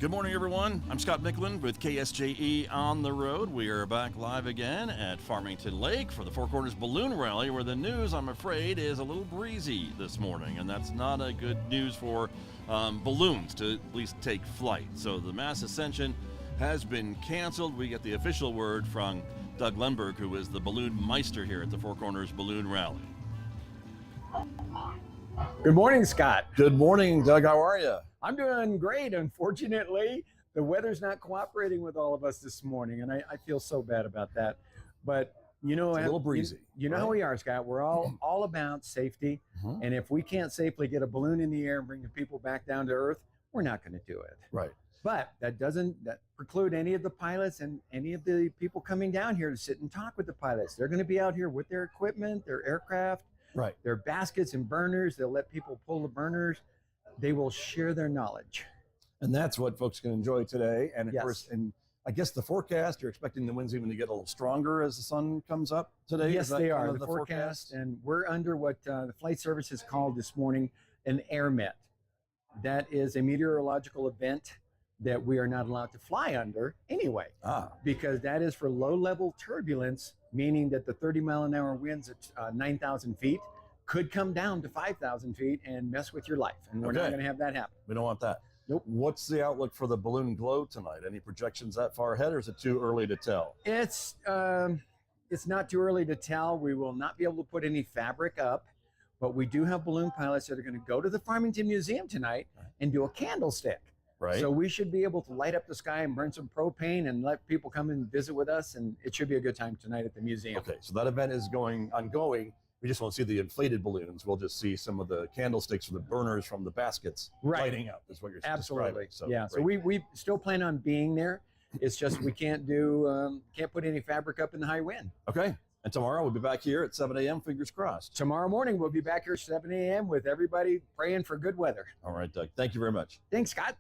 Good morning, everyone. I'm Scott Michlin with KSJE On the Road. We are back live again at Farmington Lake for the Four Corners Balloon Rally, where the news, I'm afraid, is a little breezy this morning, and that's not a good news for balloons to at least take flight. So the mass ascension has been canceled. We get the official word from Doug Lenberg, who is the balloon meister here at the Four Corners Balloon Rally. Good morning, Scott. Good morning, Doug. How are you? I'm doing great. Unfortunately, the weather's not cooperating with all of us this morning, and I feel so bad about that. But you know, it's a little breezy. You know how we are, Scott. We're all about safety, and if we can't safely get a balloon in the air and bring the people back down to earth, we're not going to do it. Right. But that doesn't preclude any of the pilots and any of the people coming down here to sit and talk with the pilots. They're going to be out here with their equipment, their aircraft, right, their baskets and burners. They'll let people pull the burners. They will share their knowledge. And that's what folks can enjoy today. And of Yes. course, and I guess the forecast, you're expecting the winds even to get a little stronger as the sun comes up today? Yes, Is that they kind are. of The forecast, and we're under what the flight service has called this morning an air met. That is a meteorological event that we are not allowed to fly under anyway, because that is for low-level turbulence, meaning that the 30-mile-an-hour winds at 9,000 feet could come down to 5,000 feet and mess with your life, and we're not going to have that happen. We don't want that. Nope. What's the outlook for the balloon glow tonight? Any projections that far ahead, or is it too early to tell? It's not too early to tell. We will not be able to put any fabric up, but we do have balloon pilots that are going to go to the Farmington Museum tonight and do a candlestick. Right. So we should be able to light up the sky and burn some propane and let people come and visit with us, and it should be a good time tonight at the museum. Okay, so that event is ongoing. We just won't see the inflated balloons. We'll just see some of the candlesticks or the burners from the baskets lighting up, is what you're Absolutely. describing. So, yeah. So we still plan on being there. It's just we can't put any fabric up in the high wind. Okay. And tomorrow we'll be back here at 7 a.m. Fingers crossed. Tomorrow morning we'll be back here at 7 a.m. with everybody praying for good weather. All right, Doug. Thank you very much. Thanks, Scott.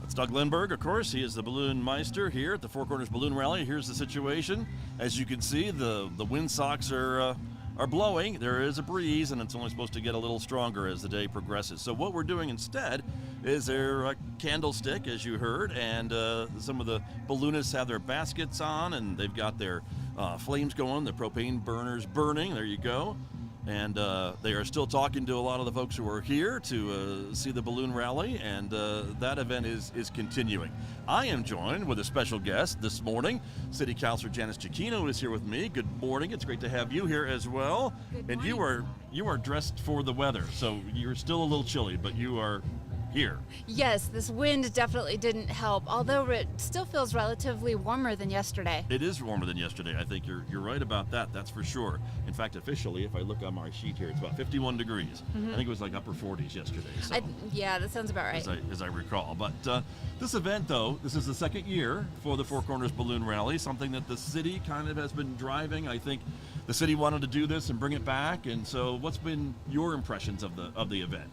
That's Doug Lenberg, of course. He is the balloon meister here at the Four Corners Balloon Rally. Here's the situation. As you can see, the windsocks are blowing. There is a breeze, and it's only supposed to get a little stronger as the day progresses. So what we're doing instead is their candlestick, as you heard, and some of the balloonists have their baskets on, and they've got their flames going, the propane burners burning. There you go. And they are still talking to a lot of the folks who are here to see the balloon rally, and that event is continuing. I am joined with a special guest this morning. City Councilor Janice Giacchino is here with me. Good morning. It's great to have you here as well. Good and morning. you are dressed for the weather, so you're still a little chilly, but you are here. Yes, this wind definitely didn't help, although it still feels relatively warmer than yesterday. It is warmer than yesterday. I think you're right about that. That's for sure. In fact, officially, if I look on my sheet here, it's about 51 degrees. I think it was like upper 40s yesterday. So, yeah, that sounds about right. as I recall. But this event, though, this is the second year for the Four Corners Balloon Rally, something that the city kind of has been driving. I think the city wanted to do this and bring it back. And so what's been your impressions of the event?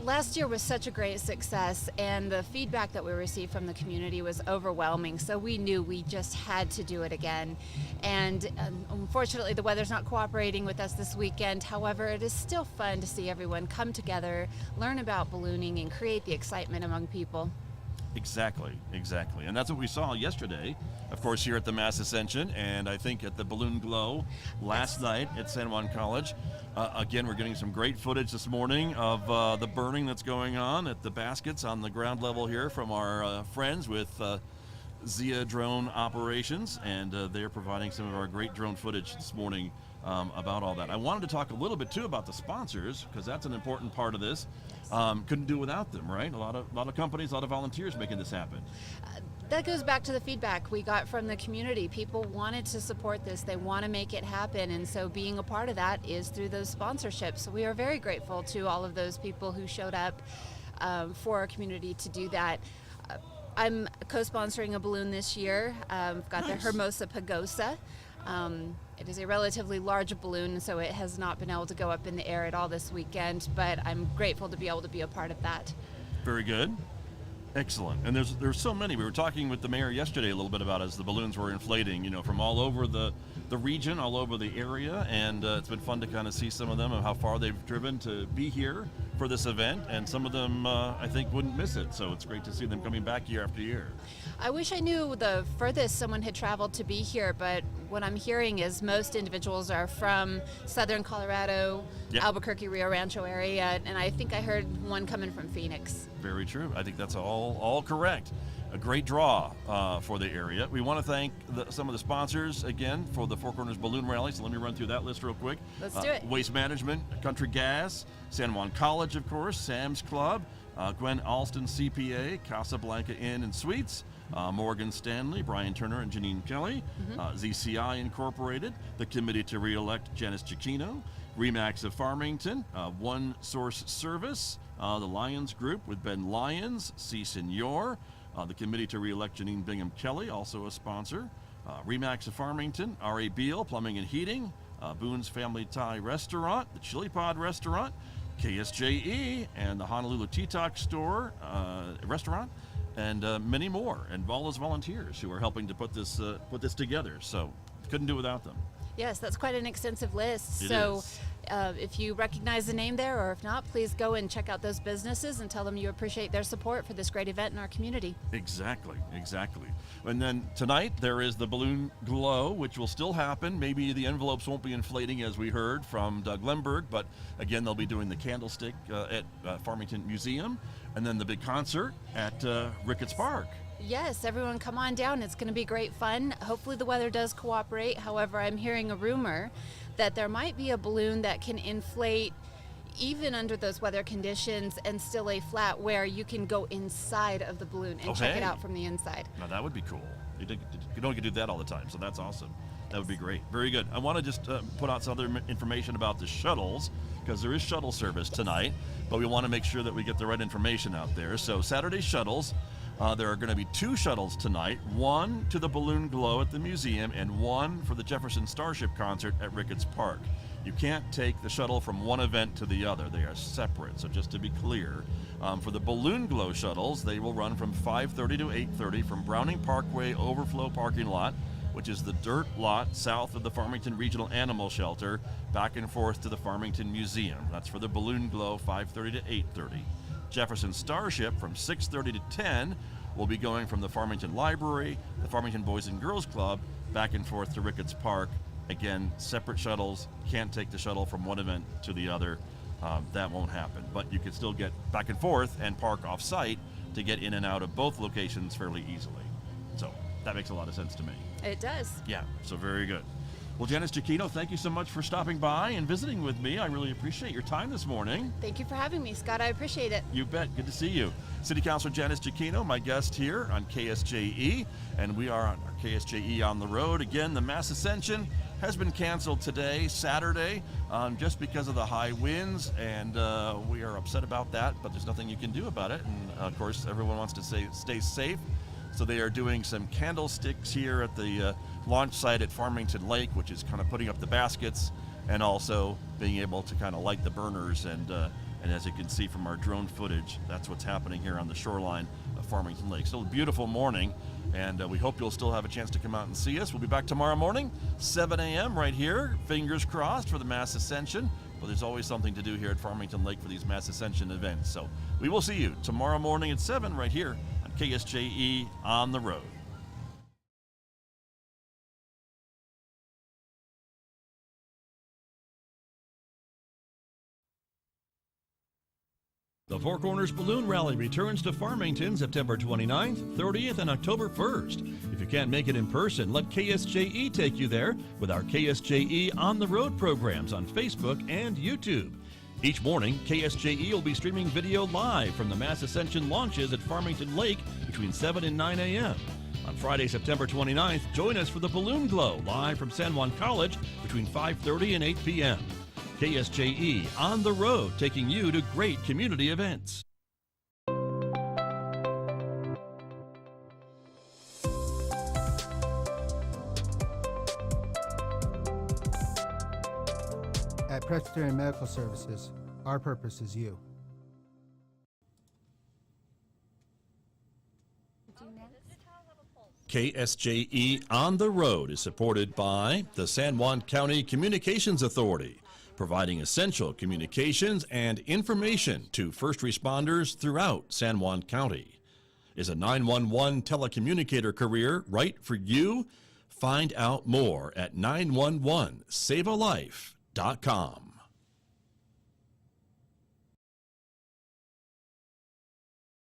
Last year was such a great success, and the feedback that we received from the community was overwhelming, so we knew we just had to do it again. And unfortunately, the weather's not cooperating with us this weekend. However, it is still fun to see everyone come together, learn about ballooning, and create the excitement among people. Exactly. And that's what we saw yesterday, of course, here at the Mass Ascension, and I think at the Balloon Glow last night at San Juan College. Again, we're getting some great footage this morning of the burning that's going on at the baskets on the ground level here from our friends with Zia Drone Operations, and they're providing some of our great drone footage this morning about all that. I wanted to talk a little bit too about the sponsors, because that's an important part of this. Couldn't do without them, right? A lot of companies, a lot of volunteers making this happen. That goes back to the feedback we got from the community. People wanted to support this. They want to make it happen. And so being a part of that is through those sponsorships. So we are very grateful to all of those people who showed up for our community to do that. I'm co-sponsoring a balloon this year. I've got the Hermosa Pagosa. It is a relatively large balloon, so it has not been able to go up in the air at all this weekend, but I'm grateful to be able to be a part of that. Very good. Excellent. And there's so many. We were talking with the mayor yesterday a little bit about as the balloons were inflating, from all over the region, all over the area, and it's been fun to kind of see some of them and how far they've driven to be here for this event, and some of them, I think, wouldn't miss it. So it's great to see them coming back year after year. I wish I knew the furthest someone had traveled to be here, but what I'm hearing is most individuals are from southern Colorado, Yep. Albuquerque, Rio Rancho area, and I think I heard one coming from Phoenix. Very true. I think that's all correct. A great draw for the area. We want to thank some of the sponsors again for the Four Corners Balloon Rally. So let me run through that list real quick. Let's do it. Waste Management, Country Gas, San Juan College, of course, Sam's Club, Gwen Alston CPA, Casablanca Inn and Suites, Morgan Stanley, Brian Turner and Janine Kelly, ZCI Incorporated, the Committee to Re-elect Janice Giacchino, Remax of Farmington, One Source Service, the Lions Group with Ben Lyons, C. Senor, the Committee to Re-elect Janine Bingham Kelly, also a sponsor, Remax of Farmington, R.A. Beal Plumbing and Heating, Boone's Family Thai Restaurant, the Chili Pod Restaurant, KSJE, and the Honolulu Tea Talk Store Restaurant, and many more, and all those volunteers who are helping to put this together. So couldn't do without them. Yes, that's quite an extensive list. It So is. if you recognize the name there, or if not, please go and check out those businesses and tell them you appreciate their support for this great event in our community. Exactly. And then tonight there is the Balloon Glow, which will still happen. Maybe the envelopes won't be inflating as we heard from Doug Lemberg, but again, they'll be doing the candlestick at Farmington Museum, and then the big concert at Ricketts Park. Yes, everyone come on down. It's going to be great fun. Hopefully the weather does cooperate. However, I'm hearing a rumor that there might be a balloon that can inflate even under those weather conditions and still lay flat, where you can go inside of the balloon and check it out from the inside. Now that would be cool. You don't get to do that all the time, so that's awesome. That would be great. Very good. I want to just put out some other information about the shuttles, because there is shuttle service tonight, but we want to make sure that we get the right information out there. So Saturday shuttles, there are going to be 2 shuttles tonight, one to the Balloon Glow at the museum and one for the Jefferson Starship concert at Ricketts Park. You can't take the shuttle from one event to the other. They are separate. So just to be clear, for the Balloon Glow shuttles, they will run from 5:30 to 8:30 from Browning Parkway Overflow Parking Lot, which is the dirt lot south of the Farmington Regional Animal Shelter, back and forth to the Farmington Museum. That's for the Balloon Glow, 5:30 to 8:30. Jefferson Starship from 6:30 to 10 will be going from the Farmington Library, the Farmington Boys and Girls Club, back and forth to Ricketts Park. Again, separate shuttles. Can't take the shuttle from one event to the other. That won't happen. But you can still get back and forth and park off-site to get in and out of both locations fairly easily. So that makes a lot of sense to me. It does. Yeah, so very good. Well, Janice Giacchino, thank you so much for stopping by and visiting with me. I really appreciate your time this morning. Thank you for having me, Scott. I appreciate it. You bet. Good to see you. City Councilor Janice Giacchino, my guest here on KSJE, and we are on our KSJE on the road. Again, the Mass Ascension has been canceled today, Saturday, just because of the high winds, and we are upset about that, but there's nothing you can do about it. And of course, everyone wants to stay safe. So they are doing some candlesticks here at the launch site at Farmington Lake, which is kind of putting up the baskets and also being able to kind of light the burners. And as you can see from our drone footage, that's what's happening here on the shoreline of Farmington Lake. So a beautiful morning, and we hope you'll still have a chance to come out and see us. We'll be back tomorrow morning, 7 a.m. right here. Fingers crossed for the Mass Ascension. But there's always something to do here at Farmington Lake for these Mass Ascension events. So we will see you tomorrow morning at 7 right here on KSJE on the road. The Four Corners Balloon Rally returns to Farmington September 29th, 30th, and October 1st. If you can't make it in person, let KSJE take you there with our KSJE On the Road programs on Facebook and YouTube. Each morning, KSJE will be streaming video live from the Mass Ascension launches at Farmington Lake between 7 and 9 a.m. On Friday, September 29th, join us for the Balloon Glow live from San Juan College between 5:30 and 8 p.m. KSJE on the road, taking you to great community events. At Presbyterian Medical Services, our purpose is you. KSJE on the road is supported by the San Juan County Communications Authority, providing essential communications and information to first responders throughout San Juan County. Is a 911 telecommunicator career right for you? Find out more at 911savealife.com.